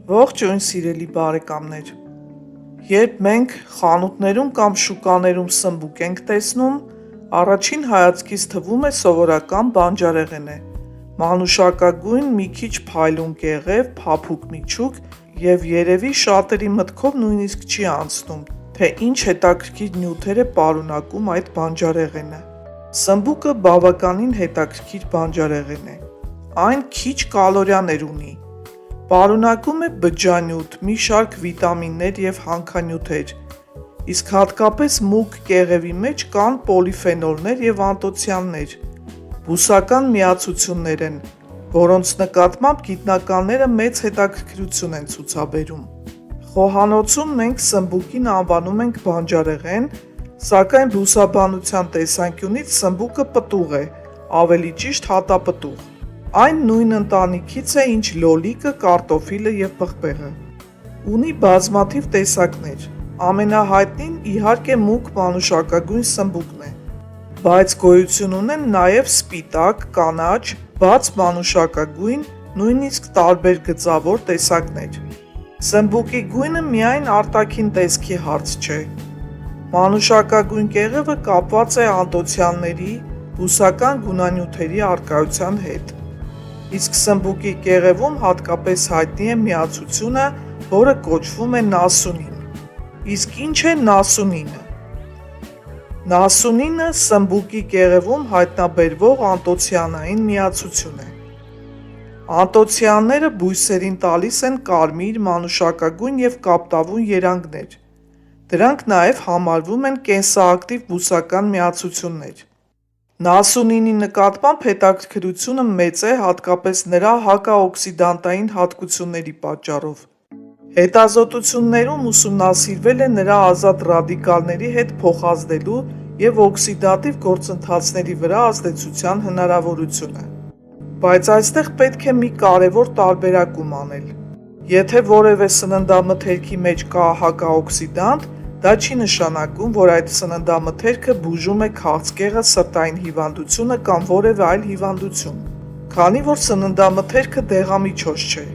Ողջույն սիրելի բարեկամներ, երբ մենք խանութներում կամ շուկաներում սմբուկ ենք տեսնում, առաջին հայացքից թվում է սովորական բանջարեղեն է, մանուշակագույն մի քիչ փայլուն կեղև, փափուկ միջուկ և երևի շատերի մտքով նույնիսկ չի անցնում, թե ինչ հետաքրքիր նյութեր է պարունակում այդ բանջարեղենը։ Սմբուկը բավականին հետաքրքիր բանջարեղեն է, այն քիչ կալորիաներ ունի, պարունակում է բջջանյութ, մի շարք վիտամիններ և հանքանյութեր, իսկ հատկապես մուգ կեղևի մեջ կան պոլիֆենոլներ և անտոցիաններ, բուսական միացություններ են, որոնց նկատմամբ գիտնականները մեծ հետաքրքրություն են ցուցաբերում։ Խոհանոցում մենք սմբուկին անվանում ենք բանջարեղեն, սակայն բուսաբանության տեսանկյունից սմբուկը պտուղ է, ավելի ճիշտ հատապտուղ։ Այն նույն ընտանիքից է, ինչ լոլիկը, կարտոֆիլը և պղպեղը։ Ունի բազմաթիվ տեսակներ, ամենահայտնին իհարկե մուգ մանուշակագույն սմբուկն է, բայց գոյություն ունեն նաև սպիտակ, կանաչ, բաց մանուշակագույն, նույնիսկ տարբեր գծավոր տեսակներ։ Սմբուկի գույնը միայն արտաքին տեսքի հարց չէ։ Մանուշակագույն կեղևը կապված է անտոցիանների, բուսական գունանյութերի առկայության հետ։ Իսկ սմբուկի կեղևում հատկապես հայտնի է միացությունը, որը կոչվում է նասունին։ Իսկ ինչ է նասունինը։ Նասունինը սմբուկի կեղևում հայտնաբերվող անտոցիանային միացություն է։ Անտոցիանները բույսերին տալիս են կարմիր, մանուշակագույն և կապտավուն երանգներ։ Դրանք նաև համարվում են կենսաակտիվ բուսական միացություններ։ Նասունինի նկատմամբ հետաքրքրությունը մեծ է հատկապես նրա հակաօքսիդանտային հատկությունների պատճառով։ Հետազոտություններում ուսումնասիրվել է նրա ազատ ռադիկալների հետ փոխազդելու և օքսիդատիվ գործընթացների վրա ազդեցության հնարավորությունը։ Բայց այստեղ պետք է մի կարևոր տարբերակում անել։ Եթե որևէ սննդամթերքի մեջ կա հակաօքսիդանտ, դա չի նշանակում, որ այդ սննդամթերքը բուժում է քաղցկեղը, սրտային հիվանդությունը կամ որևէ այլ հիվանդություն, քանի որ սննդամթերքը դեղամիջոց չէ,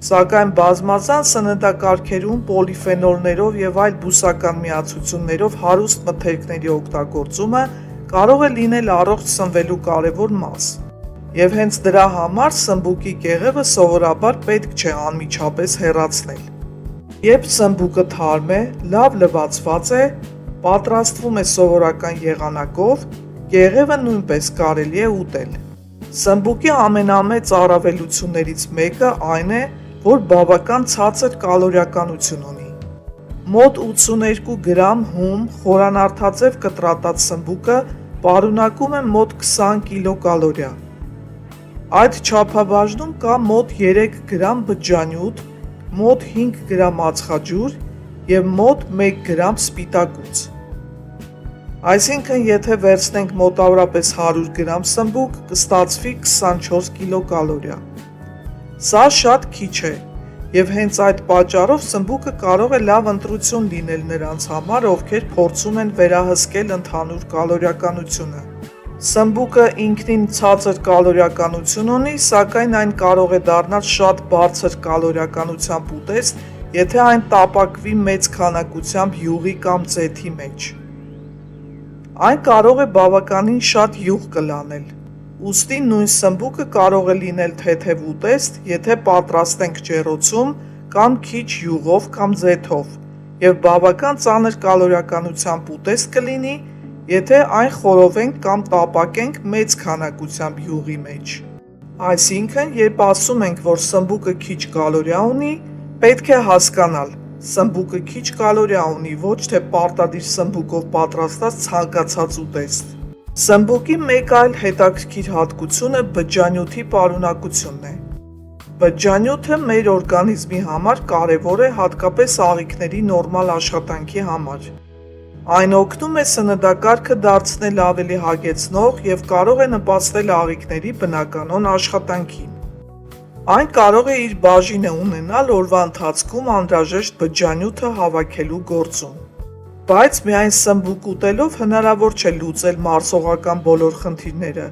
սակայն բազմազան սննդակարգերում պոլիֆենոլներով և այլ բուսական միացություններով հարուստ մթերքների օգտագործումը կարող է լինել առողջ սնվելու կարևոր մաս, և հենց դրա համար սմբուկի կեղևը սովորաբար պետք չէ անմիջապես հեռացնել։ Երբ սմբուկը թարմ է, լավ լվացված է, պատրաստվում է սովորական եղանակով, կեղևը նույնպես կարելի է ուտել։ Սմբուկի ամենամեծ առավելություններից մեկը այն է, որ բավական ցածր կալորիականություն ունի։ Մոտ 82 գրամ հում խորանարդաձև կտրատած սմբուկը պարունակում է մոտ 20 կիլոկալորիա։ Այդ չափաբաժնում կա մոտ 3 գրամ բջջանյութ, մոտ 5 գրամ ածխաջուր և մոտ 1 գրամ սպիտակուց։ Այսինքն, եթե վերցնենք մոտավորապես 100 գրամ սմբուկ, կստացվի 24 կիլոկալորիա։ Սա շատ քիչ է, և հենց այդ պատճառով սմբուկը կարող է լավ ընտրություն լինել նրանց համար, ովքեր փորձում են վերահսկել ընդհանուր կալորիականությունը։ Սմբուկը ինքնին ցածր կալորիականություն ունի, սակայն այն կարող է դառնալ շատ բարձր կալորիականությամբ ուտեստ, եթե այն տապակվի մեծ քանակությամբ յուղի կամ ձեթի մեջ։ Այն կարող է բավականին շատ յուղ կլանել։ Ուստի նույն սմբուկը կարող է լինել թեթև ուտեստ, եթե պատրաստենք ջեռոցում կամ քիչ յուղով կամ ձեթով, և բավական ծանր կալորիականությամբ ուտեստ կլինի, եթե այն խորովենք կամ տապակենք մեծ քանակությամբ յուղի մեջ։ Այսինքն, երբ ասում ենք, որ սմբուկը քիչ կալորիա ունի, պետք է հասկանալ, սմբուկը քիչ կալորիա ունի, ոչ թե պարտադիր սմբուկով պատրաստած ցանկացած ուտեստ։ Սմբուկի մեկ այլ հետաքրքիր հատկությունը բջջանյութի պարունակությունն է։ Բջջանյութը մեր օրգանիզմի համար կարևոր է հատկապես աղիքների նորմալ աշխատանքի համար։ Այն օգնում է սննդակարգը դարձնել ավելի հագեցնող և կարող է նպաստել աղիքների բնականոն աշխատանքին։ Այն կարող է իր բաժինը ունենալ օրվա ընթացքում անհրաժեշտ բջջանյութը հավաքելու գործում։ Բայց միայն սմբուկ ուտելով հնարավոր չէ լուծել մարսողական բոլոր խնդիրները։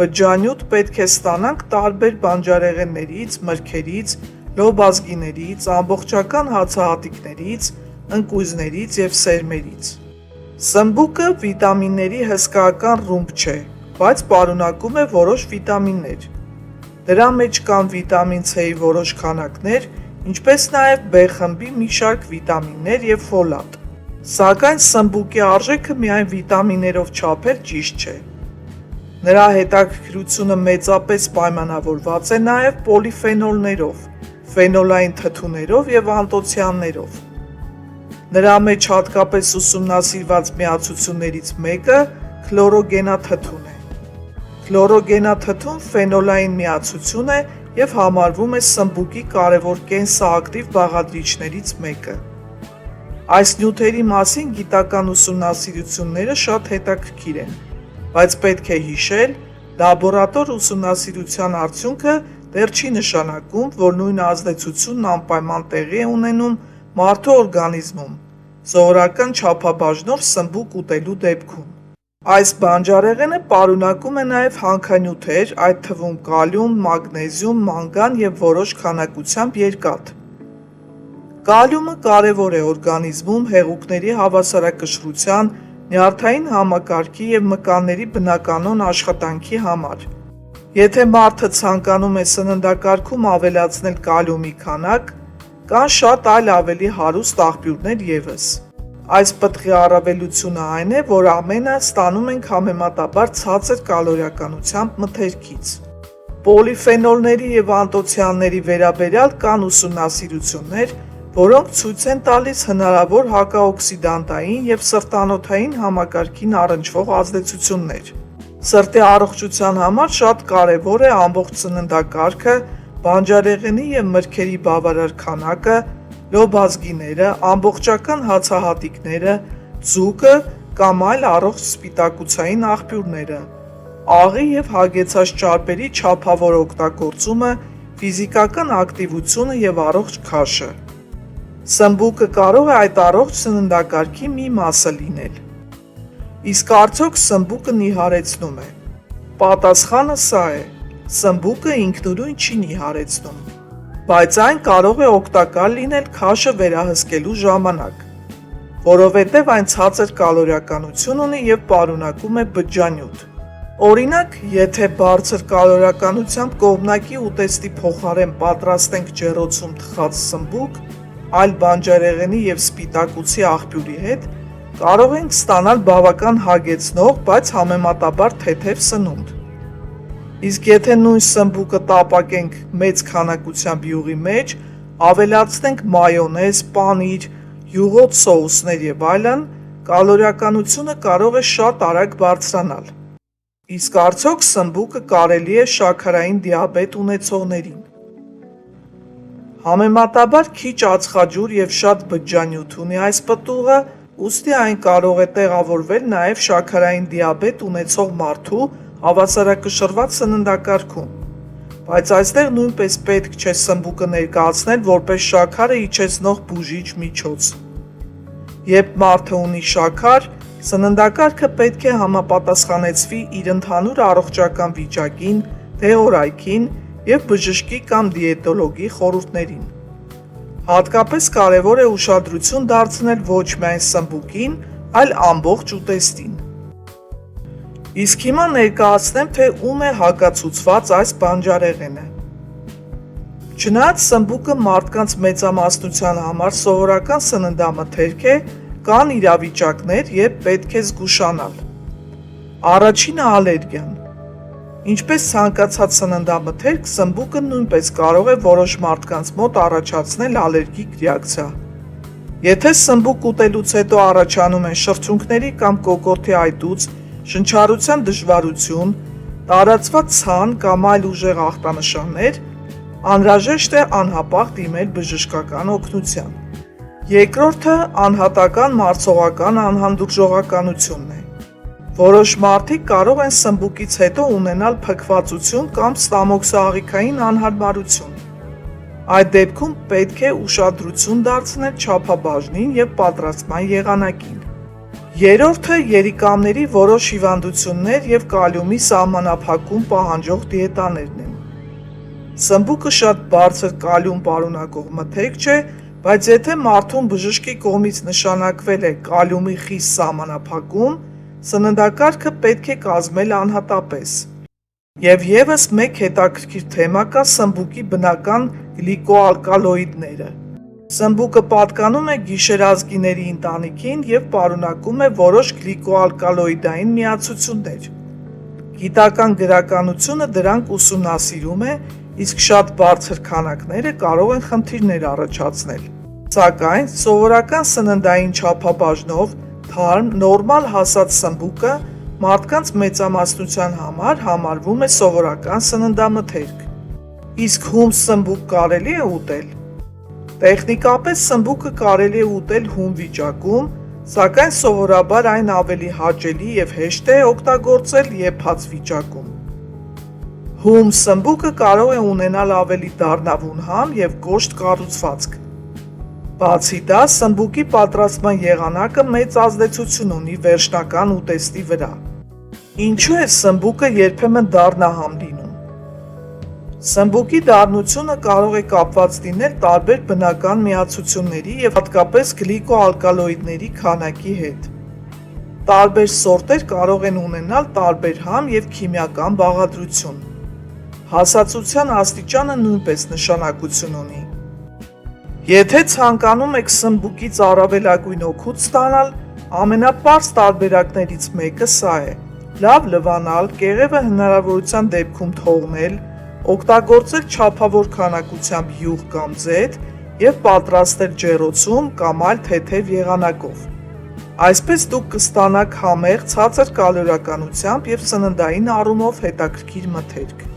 Բջջանյութ պետք է ստանանք տարբեր բանջարեղեններից, մրգերից, լոբազգիներից, ամբողջական հացահատիկներից, ընկույզներից և սերմերից։ Սմբուկը վիտամինների հսկայական ռումբ չէ, բայց պարունակում է որոշ վիտամիններ։ Դրա մեջ կան վիտամին C-ի որոշ քանակներ, ինչպես նաև B խմբի մի շարք վիտամիններ և ֆոլատ։ Սակայն սմբուկի արժեքը միայն վիտամիններով չափել ճիշտ չէ։ Նրա հետաքրքրությունը մեծապես պայմանավորված է նաև պոլիֆենոլներով, ֆենոլային թթուներով և անտոցիաններով։ Նրա մեջ հատկապես ուսումնասիրված միացություններից մեկը քլորոգենաթթուն է։ Քլորոգենաթթուն ֆենոլային միացություն է և համարվում է սմբուկի կարևոր կենսաակտիվ բաղադրիչներից մեկը։ Այս նյութերի մասին գիտական ուսումնասիրությունները շատ հետաքրքիր են, բայց պետք է հիշել, լաբորատոր ուսումնասիրության արդյունքը դեռ չի նշանակում, որ նույն ազդեցությունն անպայման տեղի է ունենում մարդու օրգանիզմում, սովորական չափաբաժնով սմբուկ ուտելու դեպքում։ Այս բանջարեղենը պարունակում է նաև հանքանյութեր, այդ թվում կալիում, մագնեզիում, մանգան և որոշ քանակությամբ երկաթ։ Կալիումը կարևոր է օրգանիզմում հեղուկների հավասարակշռության, նյարդային համակարգի և մկանների բնականոն աշխատանքի համար։ Եթե մարդը ցանկանում է սննդակարգում ավելացնել կալիումի քանակ, կան շատ այլ ավելի հարուստ աղբյուրներ ևս։ Այս պտղի առավելությունը այն է, որ ամենը ստանում ենք համեմատաբար ցածր կալորիականությամբ մթերքից։ Պոլիֆենոլների և անտոցիանների վերաբերյալ կան ուսումնասիրություններ, որոնք ցույց են տալիս հնարավոր հակաօքսիդանտային և սրտանոթային համակարգին առնչվող ազդեցություններ։ Սրտի առողջության համար շատ կարևոր է ամբողջ սննդակարգը, բանջարեղենի և մրգերի բավարար քանակը, լոբազգիները, ամբողջական հացահատիկները, ձուկը կամ այլ առողջ սպիտակուցային աղբյուրները, աղի և հագեցած ճարպերի չափավոր օգտագործումը, ֆիզիկական ակտիվությունը և առողջ քաշը։ Սմբուկը կարող է այդ առողջ սննդակարգի մի մասը լինել։ Իսկ արդյոք սմբուկը նիհարեցնում է։ Պատասխանը սա է. սմբուկը ինքնուրույն չի նիհարեցնում, բայց այն կարող է օգտակար լինել քաշը վերահսկելու ժամանակ, որովհետև այն ցածր կալորիականություն ունի և պարունակում է բջջանյութ։ Օրինակ, եթե բարձր կալորիականությամբ կողմնակի ուտեստի փոխարեն պատրաստենք ջեռոցում թխած սմբուկ, այլ բանջարեղենի և սպիտակուցի աղբյուրի հետ, կարող ենք ստանալ բավական հագեցնող, բայց համեմատաբար թեթև սնունդ։ Իսկ եթե նույն սմբուկը տապակենք մեծ քանակությամբ յուղի մեջ, ավելացնենք մայոնեզ, պանիր, յուղոտ սոուսներ և այլն, կալորիականությունը կարող է շատ արագ բարձրանալ։ Իսկ արդյոք սմբուկը կարելի է շաքարային դիաբետ ունեցողներին։ Համեմատաբար քիչ ածխաջուր և շատ բջջանյութ ունի այս պտուղը, ուստի այն կարող է տեղավորվել նաև շաքարային դիաբետ ունեցող մարդու հավասարակշռված սննդակարգում, բայց այստեղ նույնպես պետք չէ սմբուկը ներկայացնել որպես շաքարը իջեցնող բուժիչ միջոց։ Երբ մարդը ունի շաքար, սննդակարգը պետք է համապատասխանեցվի իր ընդհանուր առողջական վիճակին, դեղորայքին և բժշկի կամ դիետոլոգի խորհուրդներին։ Հատկապես կարևոր է ուշադրություն դարձնել ոչ միայն սմբուկին, այլ ամբողջ ուտեստին։ Իսկ հիմա ներկայացնեմ, թե ում է հակացուցված այս բանջարեղենը։ Չնայած սմբուկը մարդկանց մեծամասնության համար սովորական սննդամթերք է, կան իրավիճակներ, երբ պետք է զգուշանալ։ Առաջինը ալերգիան։ Ինչպես ցանկացած սննդամթերք, սմբուկը նույնպես կարող է որոշ մարդկանց մոտ առաջացնել ալերգիկ ռեակցիա։ Եթե սմբուկ ուտելուց հետո առաջանում են շրթունքների կամ կոկորդի այտուց, շնչառության դժվարություն, տարածված ցան կամ այլ ուժեղ ախտանշաններ, անհրաժեշտ է անհապաղ դիմել բժշկական օգնության։ Երկրորդը անհատական մարսողական անհանդուրժողականությունն է։ Որոշ մարդիկ կարող են սմբուկից հետո ունենալ փքվածություն կամ ստամոքսահաղիքային անհարմարություն։ Այդ դեպքում պետք է ուշադրություն դարձնել չափաբաժնին և պատրաստման եղանակին։ Երրորդը երիկամների որոշ հիվանդություններ և կալիումի սահմանափակում պահանջող դիետաներն են։ Սմբուկը շատ բարձր կալիում պարունակող մթերք չէ, բայց եթե մարդուն բժշկի կողմից նշանակվել է կալիումի խիստ սահմանափակում, սննդակարգը պետք է կազմել անհատապես։ Եվ ևս մեկ հետաքրքիր թեմա կա սմբուկի բնական գլիկոալկալոիդները։ Սմբուկը պատկանում է գիշերազգիների ընտանիքին և պարունակում է որոշ գլիկոալկալոիդային միացություններ։ Գիտական գրականությունը դրանք ուսումնասիրում է, իսկ շատ բարձր քանակները կարող են խնդիրներ առաջացնել։ Սակայն սովորական սննդային չափաբաժնով թարմ, նորմալ հասած սմբուկը մարդկանց մեծամասնության համար համարվում է սովորական սննդամթերք։ Իսկ հում սմբուկ կարելի է ուտել։ Տեխնիկապես սմբուկը կարելի է ուտել հում վիճակում, սակայն սովորաբար այն ավելի հաճելի և հեշտ է օգտագործել եփած վիճակում։ Հում սմբուկը կարող է ունենալ ավելի դառնավուն համ և կոշտ կառուցվածք։ Բացի դա, սմբուկի պատրաստման եղանակը մեծ ազդեցություն ունի վերջնական ուտեստի վրա։ Ինչու է սմբուկը երբեմն դառնահամ լինում։ Սմբուկի դառնությունը կարող է կապված լինել տարբեր բնական միացությունների և հատկապես գլիկոալկալոիդների քանակի հետ։ Տարբեր սորտեր կարող են ունենալ տարբեր համ և քիմիական բաղադրություն։ Հասածության աստիճանը նույնպես նշանակություն ունի։ Եթե ցանկանում եք սմբուկից առավելագույն օգուտ ստանալ, ամենապարզ տարբերակներից մեկը սա է. լավ լվանալ, կեղևը հնարավորության դեպքում թողնել, օգտագործել չափավոր քանակությամբ յուղ կամ ձեթ և պատրաստել ջեռոցում կամ այլ թեթև եղանակով։ Այսպես դուք կստանաք համեղ, ցածր կալորիականությամբ և սննդային առումով հետաքրքիր մթերք։